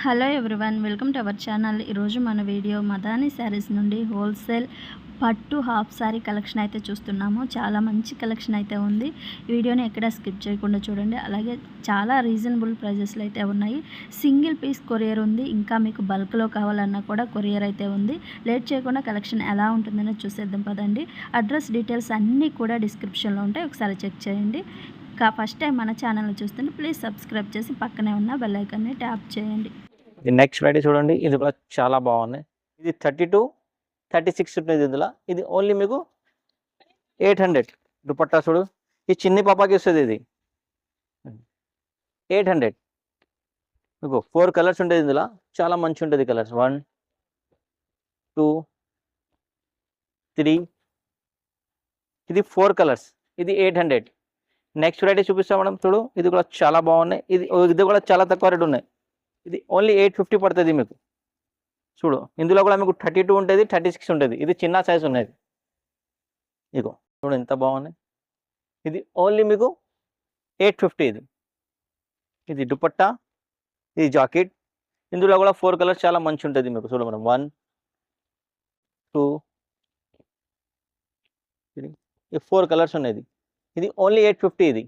Hello everyone, welcome to our channel. ఈరోజు మన video Madani saris నుండి హోల్సేల్ పట్టు హాఫ్ శారీ కలెక్షన్ అయితే చూస్తున్నాము. చాలా మంచి కలెక్షన్ అయితే ఉంది. ఈ వీడియోని ఎక్కడ స్కిప్ చేయకుండా చూడండి. అలాగే చాలా రీజనబుల్ ప్రైజెస్లో అయితే ఉన్నాయి. సింగిల్ పీస్ కొరియర్ ఉంది. ఇంకా మీకు బల్క్లో కావాలన్నా కూడా కొరియర్ అయితే ఉంది. లేట్ చేయకుండా కలెక్షన్ ఎలా ఉంటుందని చూసేద్దాం పదండి. అడ్రస్ డీటెయిల్స్ అన్నీ కూడా డిస్క్రిప్షన్లో ఉంటాయి, ఒకసారి చెక్ చేయండి. ఫస్ట్ టైం మన ఛానల్ని చూస్తుంటే ప్లీజ్ సబ్స్క్రైబ్ చేసి పక్కనే ఉన్న బెల్ ఐకాన్ని ట్యాప్ చేయండి. ఇది నెక్స్ట్ వెరైటీ చూడండి. ఇది కూడా చాలా బాగున్నాయి. ఇది 32-36 ఉంటుంది. ఇందులో ఇది ఓన్లీ మీకు 800 దుపట్టా చూడు. ఈ చిన్ని పాపకి వస్తుంది. ఇది 800 మీకు 4 కలర్స్ ఉంటుంది. ఇందులో చాలా మంచి ఉంటుంది కలర్స్. 1 2 3 ఇది 4 కలర్స్. ఇది 800. నెక్స్ట్ వెరైటీ చూపిస్తాం మేడం. చూడు, ఇది కూడా చాలా బాగున్నాయి. ఇది కూడా చాలా తక్కువ రేట్ ఉన్నాయి. ఇది ఓన్లీ 850 పడుతుంది మీకు. చూడు, ఇందులో కూడా మీకు 32 ఉంటుంది, 36 ఉంటుంది. ఇది చిన్న సైజ్ ఉన్నది. ఇగో చూడు ఎంత బాగున్నాయి. ఇది ఓన్లీ మీకు 850. ఇది దుపట్టా, ఇది జాకెట్. ఇందులో కూడా 4 కలర్స్ చాలా మంచి ఉంటుంది మీకు. చూడు మేడం, 1 2 3 ఈ 4 కలర్స్ ఉన్నాయి. ఇది ఓన్లీ 850. ఇది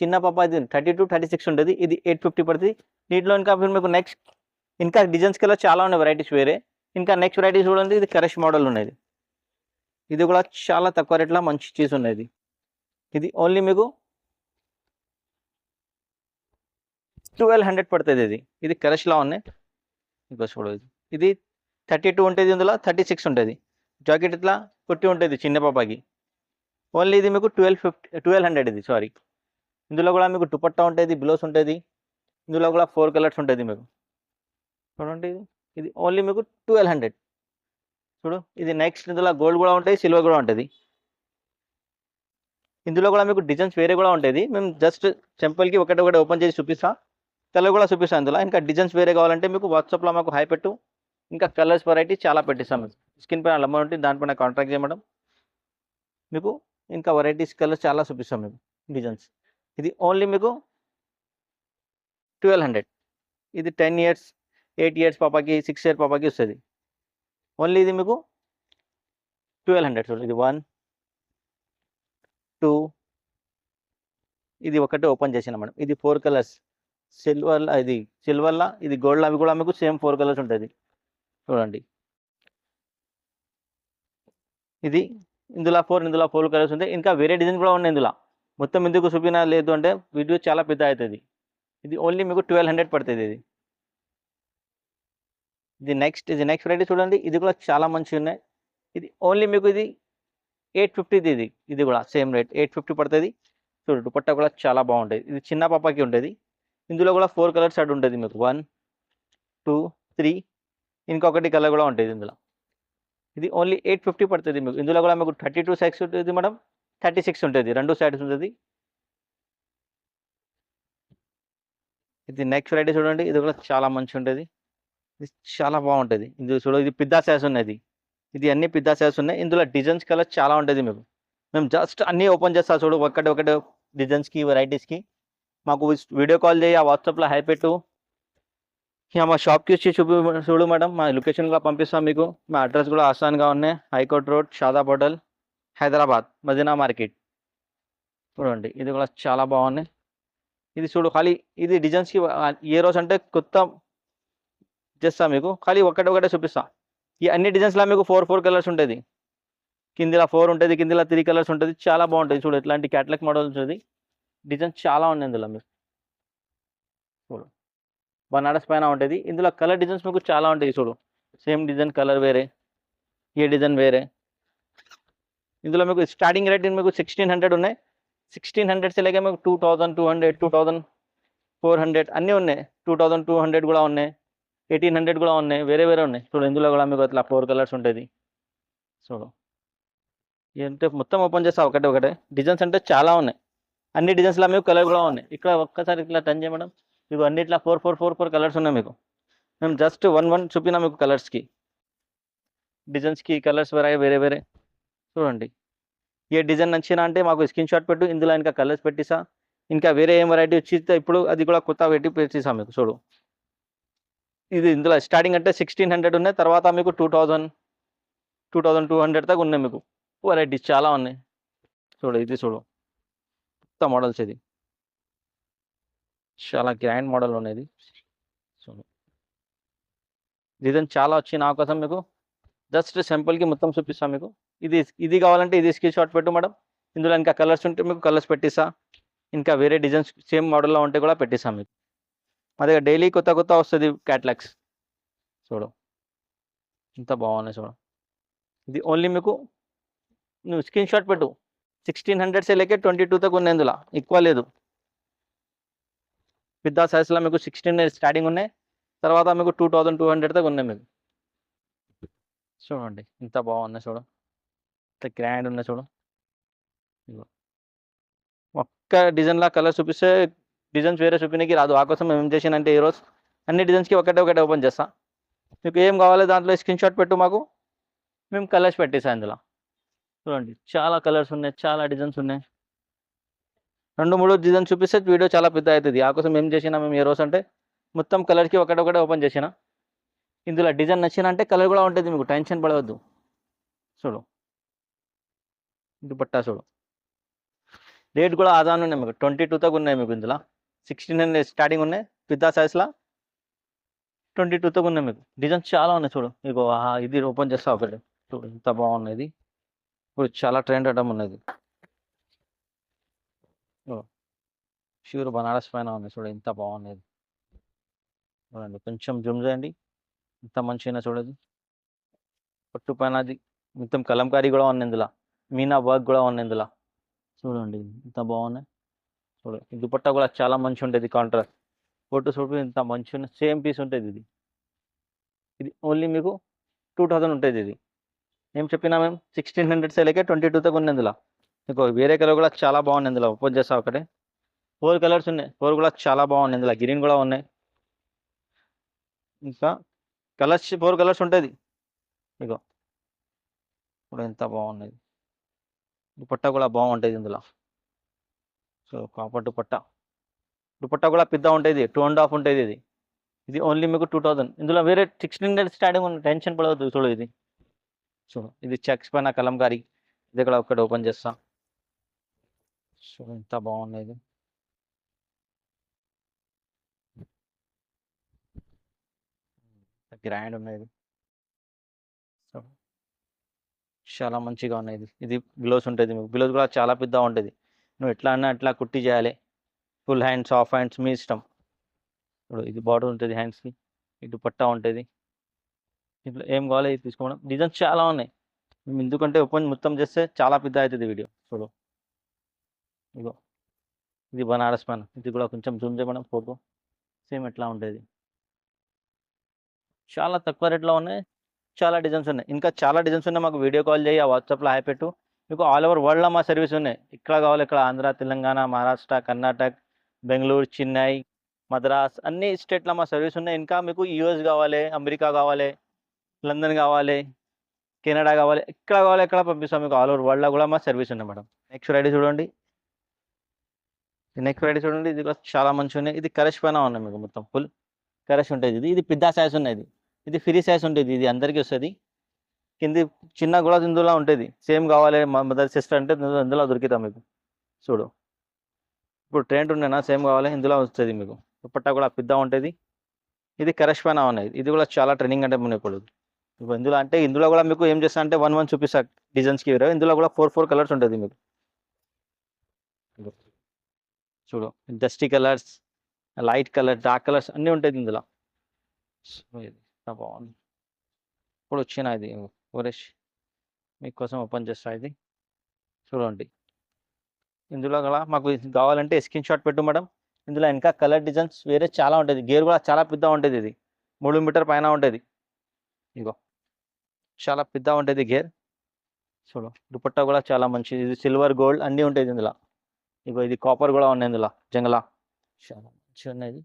చిన్న పాప ఇది 32-36 ఉంటుంది. ఇది 850 పడుతుంది. దీంట్లో ఇంకా మీకు నెక్స్ట్ ఇంకా డిజైన్స్ కలర్ చాలా ఉన్నాయి, వెరైటీస్ వేరే. ఇంకా నెక్స్ట్ వెరైటీ చూడండి. ఇది కరెష్ మోడల్ ఉన్నది. ఇది కూడా చాలా తక్కువ రేట్లో మంచి చీజ్ ఉన్నది. ఇది ఓన్లీ మీకు 1200 పడుతుంది. ఇది కరెష్లా ఉన్నాయి. ఇంకా చూడదు. ఇది 32 ఉంటుంది. ఇందులో 36 ఉంటుంది. జాకెట్ ఇట్లా కుట్టి ఉంటుంది చిన్న పాపకి. ఓన్లీ ఇది మీకు 1200. ఇది సారీ. ఇందులో కూడా మీకు దుపట్టా ఉంటుంది, బ్లౌజ్ ఉంటుంది. ఇందులో కూడా 4 కలర్స్ ఉంటుంది మీకు. చూడండి, ఇది ఓన్లీ మీకు 1200. చూడు, ఇది నెక్స్ట్ ఇందులో గోల్డ్ కూడా ఉంటుంది, సిల్వర్ కూడా ఉంటుంది. ఇందులో కూడా మీకు డిజైన్స్ వేరే కూడా ఉంటుంది. మేము జస్ట్ సింపుల్కి ఒకటి ఓపెన్ చేసి చూపిస్తాం. కలర్ కూడా చూపిస్తాం. ఇందులో ఇంకా డిజైన్స్ వేరే కావాలంటే మీకు వాట్సాప్లో మాకు హై పెట్టు. ఇంకా కలర్స్ వెరైటీ చాలా పెట్టిస్తాం. స్క్రీన్ పైన నెంబర్ ఉంటుంది, దానిపైన కాంటాక్ట్ చేయడం. మీకు ఇంకా వెరైటీస్ కలర్స్ చాలా చూపిస్తాం మీకు డిజైన్స్. ఇది ఓన్లీ మీకు 1200. ఇది 10 ఇయర్స్ 8 ఇయర్స్ పాపకి 6 ఇయర్ పాపకి వస్తుంది. ఓన్లీ ఇది మీకు 1200. చూడండి, ఇది 1 2 ఇది ఒకటి ఓపెన్ చేసిన మేడం. ఇది 4 కలర్స్. సిల్వర్లా ఇది గోల్డ్. అవి కూడా మీకు సేమ్ 4 కలర్స్ ఉంటుంది. చూడండి, ఇది ఇందులో 4 కలర్స్ ఉంటాయి. ఇంకా వేరే డిజైన్ కూడా ఉన్నాయి. ఇందులో మొత్తం ఎందుకు చూపినా లేదు అంటే వీడియో చాలా పెద్ద అవుతుంది. ఇది ఓన్లీ మీకు 1200 పడుతుంది. ఇది నెక్స్ట్ వెరైటీ చూడండి. ఇది కూడా చాలా మంచిగా ఉన్నాయి. ఇది ఓన్లీ మీకు ఇది 850. ఇది కూడా సేమ్ రేట్ 850 పడుతుంది. చూడు, దుపట్టా కూడా చాలా బాగుంటుంది. ఇది చిన్న పాపకి ఉంటుంది. ఇందులో కూడా 4 కలర్స్ అటు ఉంటుంది మీకు. 1 2 3 ఇంకొకటి కలర్ కూడా ఉంటుంది ఇందులో. ఇది ఓన్లీ 850 పడుతుంది మీకు. ఇందులో కూడా మీకు 32 సైజ్ ఉంటుంది మేడం, 36 ఉంటుంది. 2 సైడ్స్ ఉంటుంది. ఇది నెక్స్ట్ వెరైటీ చూడండి. ఇది కూడా చాలా మంచి ఉంటుంది. ఇది చాలా బాగుంటుంది. ఇది చూడ, ఇది పెద్ద సైజ్ ఉన్నది. ఇది అన్ని పెద్ద సైజ్ ఉన్నాయి. ఇందులో డిజైన్స్ కలర్ చాలా ఉంటుంది మీకు. మేము జస్ట్ అన్నీ ఓపెన్ చేస్తా. చూడు, ఒకటి డిజైన్స్కి వెరైటీస్కి మాకు వీడియో కాల్ చేయి, ఆ వాట్సాప్లో హై పెట్టు. మా షాప్కి వచ్చి చూడు మేడం. మా లొకేషన్ కూడా పంపిస్తాం మీకు. మా అడ్రస్ కూడా ఆసాన్గా ఉన్నాయి. High court road, Shadab hotel, Hyderabad, Madina market. చూడండి, ఇది కూడా చాలా బాగున్నాయి. ఇది చూడు, ఖాళీ ఇది డిజైన్స్కి ఏ రోజు అంటే కొత్త చేస్తా మీకు. ఖాళీ ఒకటే చూపిస్తా. ఈ అన్ని డిజైన్స్లో మీకు 4 కలర్స్ ఉంటుంది. కిందిలా 4 ఉంటుంది, కిందిలా 3 కలర్స్ ఉంటుంది. చాలా బాగుంటుంది. చూడు, ఇట్లాంటి క్యాటలాగ్ మోడల్ ఉంటుంది. డిజైన్స్ చాలా ఉన్నాయి ఇందులో మీకు. చూడు, బనారస్ పైన ఉంటుంది. ఇందులో కలర్ డిజైన్స్ మీకు చాలా ఉంటాయి. చూడు, సేమ్ డిజైన్ కలర్ వేరే, ఏ డిజైన్ వేరే. ఇందులో మీకు స్టార్టింగ్ రేట్ మీకు 1600 ఉన్నాయి. 1600 से लेके మీకు 2200 2400 అన్నీ ఉన్నాయి. 2200 కూడా ఉన్నాయి, 1800 కూడా ఉన్నాయి, వేరే ఉన్నాయి. చూడు, ఇందులో కూడా మీకు అట్లా 4 కలర్స్ ఉంటుంది. చూడు, అంటే మొత్తం ఓపెన్ చేస్తా ఒకటే. డిజైన్స్ అంటే చాలా ఉన్నాయి. అన్ని డిజైన్స్లో మీకు కలర్ కూడా ఉన్నాయి. ఇక్కడ ఒక్కసారి ఇట్లా టర్న్ చేయడం. మీకు అన్నిట్లా 4 కలర్స్ ఉన్నాయి మీకు. మేము జస్ట్ 1 చూపినా మీకు కలర్స్కి, డిజైన్స్కి కలర్స్ వేరే. చూడండి, ఏ డిజైన్ నచ్చినా అంటే మాకు స్క్రీన్ షాట్ పెట్టు. ఇందులో ఇంకా కలర్స్ పెట్టిస్తా. ఇంకా వేరే ఏం వెరైటీ వచ్చి ఇప్పుడు అది కూడా కొత్త పెట్టి పెట్టిస్తాం మీకు. చూడు, ఇది ఇందులో స్టార్టింగ్ అంటే 1600 ఉన్నాయి, తర్వాత మీకు 2200 దాకా ఉన్నాయి మీకు. వెరైటీస్ చాలా ఉన్నాయి. చూడు ఇది చూడు, కొత్త మోడల్స్ ఇది, చాలా గ్రాండ్ మోడల్ ఉన్నది. చూడు డిజైన్ చాలా వచ్చి నా కోసం మీకు జస్ట్ సింపుల్కి మొత్తం చూపిస్తాను మీకు. ఇది కావాలంటే ఇది స్క్రీన్ షాట్ పెట్టు మేడం. ఇందులో ఇంకా కలర్స్ ఉంటే మీకు కలర్స్ పెట్టిస్తా, ఇంకా వేరే డిజైన్స్ సేమ్ మోడల్లో ఉంటే కూడా పెట్టిస్తాం మీకు. మా దగ్గర డైలీ కొత్త కొత్త వస్తుంది క్యాటలాగ్స్. చూడు ఇంత బాగున్నాయి చూడు. ఇది ఓన్లీ మీకు నువ్వు స్క్రీన్ షాట్ పెట్టు. 1600 లేకే 22 తకు ఉన్నాయి, ఇందులో ఎక్కువ లేదు. పెద్ద సైజ్లో మీకు 16 స్టార్టింగ్ ఉన్నాయి, తర్వాత మీకు 2200 దాకా ఉన్నాయి మీకు. చూడండి ఇంత బాగున్నాయి చూడు, ఇంత గ్రాండ్ ఉన్నాయి చూడు. ఒక్క డిజైన్లా కలర్ చూపిస్తే డిజైన్స్ వేరే చూపించడానికి రాదు. ఆ కోసం మేము ఏం చేసానంటే ఈరోజు అన్ని డిజైన్స్కి ఒకటే ఓపెన్ చేస్తా. మీకు ఏం కావాలో దాంట్లో స్క్రీన్ షాట్ పెట్టు, మాకు మేము కలర్స్ పెట్టేసాం ఇందులో. చూడండి చాలా కలర్స్ ఉన్నాయి, చాలా డిజైన్స్ ఉన్నాయి. 2-3 డిజైన్స్ చూపిస్తే వీడియో చాలా పెద్ద అవుతుంది. ఆ కోసం ఏం చేసినా మేము ఈ రోజు అంటే మొత్తం కలర్కి ఒకటే ఓపెన్ చేసిన. ఇందులో డిజైన్ నచ్చిన అంటే కలర్ కూడా ఉంటుంది, మీకు టెన్షన్ పడవద్దు. చూడు దుపట్టా చూడు, రేట్ కూడా ఆదాన్ ఉన్నాయి మీకు. 22 తకు ఉన్నాయి మీకు. ఇందులో 1600 స్టార్టింగ్ ఉన్నాయి, పెద్ద సైజ్లో 22 తకు ఉన్నాయి మీకు. డిజైన్స్ చాలా ఉన్నాయి చూడు. మీకు ఇది ఓపెన్ చేస్తా ఒకటి చూడు, ఇంత బాగున్నది. ఇప్పుడు చాలా ట్రెండ్ అవడం ఉన్నది. ప్యూర్ బనారస్ పైన ఉంది చూడు, ఇంత బాగున్నది. చూడండి కొంచెం జూమ్ చేయండి, ఇంత మంచిగా చూడదు. పట్టు పైన అది మొత్తం కలంకారీ కూడా ఉంది ఇందులో, మీనా వర్క్ కూడా ఉంది ఇందులో. చూడండి ఇంత బాగున్నాయి చూడు. ఈ దుపట్టా కూడా చాలా మంచి ఉంటుంది, కాంట్రాస్ట్ ఫోటో చూడు ఇంత మంచిగా సేమ్ పీస్ ఉంటుంది. ఇది ఓన్లీ మీకు 2000 ఉంటుంది. ఇది ఏం చెప్పినా మేము 1600 సేలకే 22 తకు ఉంది ఇందులో. మీకు వేరే కలర్ కూడా చాలా బాగుంది ఇందులో. ఓపెన్ చేస్తా ఒకటే. 4 కలర్స్ ఉన్నాయి, 4 కూడా చాలా బాగున్నాయి. ఇందులో గ్రీన్ కూడా ఉన్నాయి, ఇంకా కలర్స్ 4 కలర్స్ ఉంటుంది. ఇగో ఇప్పుడు ఎంత బాగున్నది. దుపట్టా కూడా బాగుంటుంది ఇందులో. సో కాపర్ దుపట్టా కూడా పెద్ద ఉంటుంది, 2.5 ఉంటుంది. ఇది ఓన్లీ మీకు 2000. ఇందులో వేరే 1600 స్టార్టింగ్ ఉంది, టెన్షన్ పడవద్దు. చూడు ఇది చూడు, ఇది చెక్స్ పైన కలంకారీ. ఇది కూడా ఒకటి ఓపెన్ చేస్తా. చూడు ఎంత బాగున్నది. గ్రాండ్ ఉన్నది, చాలా మంచిగా ఉన్నది. ఇది బ్లౌజ్ ఉంటుంది మీకు. బ్లౌజ్ కూడా చాలా పెద్ద ఉంటుంది, నువ్వు ఎట్లా అన్నా అట్లా కుట్టి చేయాలి. ఫుల్ హ్యాండ్స్, హాఫ్ హ్యాండ్స్ మీ ఇష్టం. ఇప్పుడు ఇది బార్డర్ ఉంటుంది హ్యాండ్స్కి, ఇటు పట్టా ఉంటుంది. ఇట్లా ఏం కావాలో ఇది తీసుకోవడం. డిజైన్స్ చాలా ఉన్నాయి, మేము ఎందుకంటే ఓపెన్ మొత్తం చేస్తే చాలా పెద్ద అవుతుంది వీడియో. చూడు ఇగో ఇది బనారస్ పైన. ఇది కూడా కొంచెం జూమ్ చేయడం ఫోటో సేమ్ ఎట్లా ఉంటుంది. చాలా తక్కువ రేట్లో ఉన్నాయి, చాలా డిజైన్స్ ఉన్నాయి. ఇంకా చాలా డిజైన్స్ ఉన్నాయి. మాకు వీడియో కాల్ చేయి, ఆ వాట్సాప్లో హాయ్ పెట్టు. మీకు ఆల్ ఓవర్ వరల్డ్లో మా సర్వీస్ ఉన్నాయి. ఇక్కడ కావాలి ఇక్కడ ఆంధ్ర, తెలంగాణ, మహారాష్ట్ర, కర్ణాటక, బెంగళూరు, చెన్నై, మద్రాస్ అన్ని స్టేట్లో మా సర్వీస్ ఉన్నాయి. ఇంకా మీకు యూఎస్ కావాలి, అమెరికా కావాలి, లండన్ కావాలి, కెనడా కావాలి, ఎక్కడ కావాలి ఎక్కడ పంపిస్తాం మీకు. ఆల్ ఓవర్ వరల్డ్లో కూడా మా సర్వీస్ ఉన్నాయి మేడం. నెక్స్ట్ వెరైటీ చూడండి, ఇది కూడా చాలా మంచిగా ఉన్నాయి. ఇది కరష్ పైన ఉన్నాయి మీకు, మొత్తం ఫుల్ కరష్ ఉంటుంది. ఇది పెద్ద సైజ్ ఉన్నది, ఇది ఫ్రీ సైజ్ ఉంటుంది. ఇది అందరికీ వస్తుంది. కింది చిన్న కూడా ఇందులో ఉంటుంది. సేమ్ కావాలి మదర్ సిస్టర్ అంటే ఇందులో దొరుకుతాం మీకు. చూడు ఇప్పుడు ట్రెండ్ ఉండేనా, సేమ్ కావాలి ఇందులో వస్తుంది మీకు. దుపట్టా కూడా పెద్ద ఉంటుంది. ఇది కరష్ పైన ఉన్నది. ఇది కూడా చాలా ట్రెండింగ్ అంటే ఇప్పుడు ఇందులో అంటే ఇందులో కూడా మీకు ఏం చేస్తా అంటే 1 చూపిస్తా డిజైన్స్కి వేరే. ఇందులో కూడా 4 కలర్స్ ఉంటుంది మీకు. చూడు dusty colours, light colour, dark colours అన్నీ ఉంటుంది ఇందులో. బాగుంది. ఇప్పుడు వచ్చిన ఇది ఓరేష్ మీకోసం ఓపెన్ చేస్తా. ఇది చూడండి, ఇందులో కూడా మాకు కావాలంటే స్క్రీన్ షాట్ పెట్టు మేడం. ఇందులో ఇంకా కలర్ డిజైన్స్ వేరే చాలా ఉంటుంది. గేర్ కూడా చాలా పెద్ద ఉంటుంది. ఇది 3 మీటర్ పైన ఉంటుంది. ఇగో చాలా పెద్ద ఉంటుంది గేర్. చూడు దుపట్టా కూడా చాలా మంచిది. ఇది సిల్వర్, గోల్డ్ అన్నీ ఉంటుంది ఇందులో. ఇగో ఇది కాపర్ కూడా ఉన్నాయి ఇందులో, జంగలా చాలా మంచిగా ఉన్నది.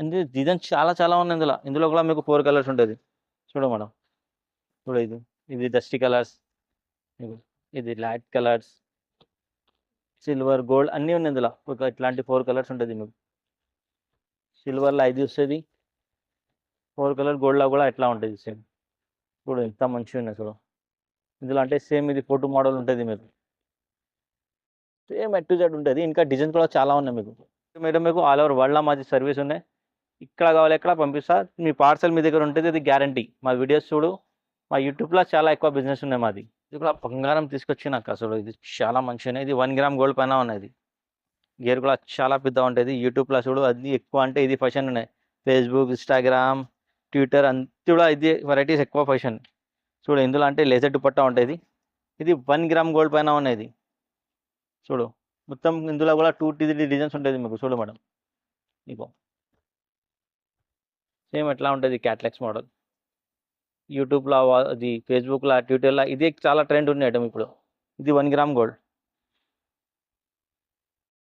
అంటే డిజైన్స్ చాలా ఉన్నాయి ఇందులో. ఇందులో కూడా మీకు 4 కలర్స్ ఉంటుంది. చూడు మేడం, చూడు ఇది డస్టీ కలర్స్, ఇది లైట్ కలర్స్, సిల్వర్, గోల్డ్ అన్నీ ఉన్నాయి ఇందులో. ఒక ఇట్లాంటి 4 కలర్స్ ఉంటుంది మీకు. సిల్వర్లో 5 వస్తుంది, 4 కలర్ గోల్డ్లో కూడా ఎట్లా ఉంటుంది సేమ్. చూడు ఎంత మంచిగా ఉన్నాయి చూడు. ఇందులో అంటే సేమ్ ఇది ఫోటో మోడల్ ఉంటుంది మీకు, సేమ్ ఎట్ టు జెడ్ ఉంటుంది. ఇంకా డిజైన్స్ కూడా చాలా ఉన్నాయి మీకు. మేడం మీకు ఆల్ ఓవర్ వరల్డ్లో మాది సర్వీస్ ఉన్నాయి. ఇక్కడ కావాలి ఎక్కడ పంపిస్తా, మీ పార్సల్ మీ దగ్గర ఉంటుంది, అది గ్యారంటీ. మా వీడియోస్ చూడు, మా యూట్యూబ్లో చాలా ఎక్కువ బిజినెస్ ఉన్నాయి మాది. ఇది కూడా బంగారం తీసుకొచ్చినాక అసలు ఇది చాలా మంచిగా, ఇది 1 గ్రామ్ గోల్డ్ పైన ఉన్నది. గేర్ కూడా చాలా పెద్ద ఉంటుంది. యూట్యూబ్లో చూడు అది ఎక్కువ, అంటే ఇది ఫ్యాషన్ ఉన్నాయి. ఫేస్బుక్, ఇన్స్టాగ్రామ్, ట్విట్టర్ అంతా కూడా ఇది వెరైటీస్ ఎక్కువ ఫ్యాషన్. చూడు ఇందులో అంటే లేజర్ దుపట్టా ఉంటుంది. ఇది 1 గ్రామ్ గోల్డ్ పైన ఉన్నది. చూడు మొత్తం ఇందులో కూడా 2-3 డిజైన్స్ ఉంటుంది మీకు. చూడు మేడం ఇగో సేమ్ ఎట్లా ఉంటుంది క్యాట్లాక్స్ మోడల్. యూట్యూబ్లో, అది ఫేస్బుక్లో, ట్విట్టర్లో ఇది చాలా ట్రెండ్ ఉన్న ఐటమ్ ఇప్పుడు. ఇది 1 గ్రామ్ గోల్డ్.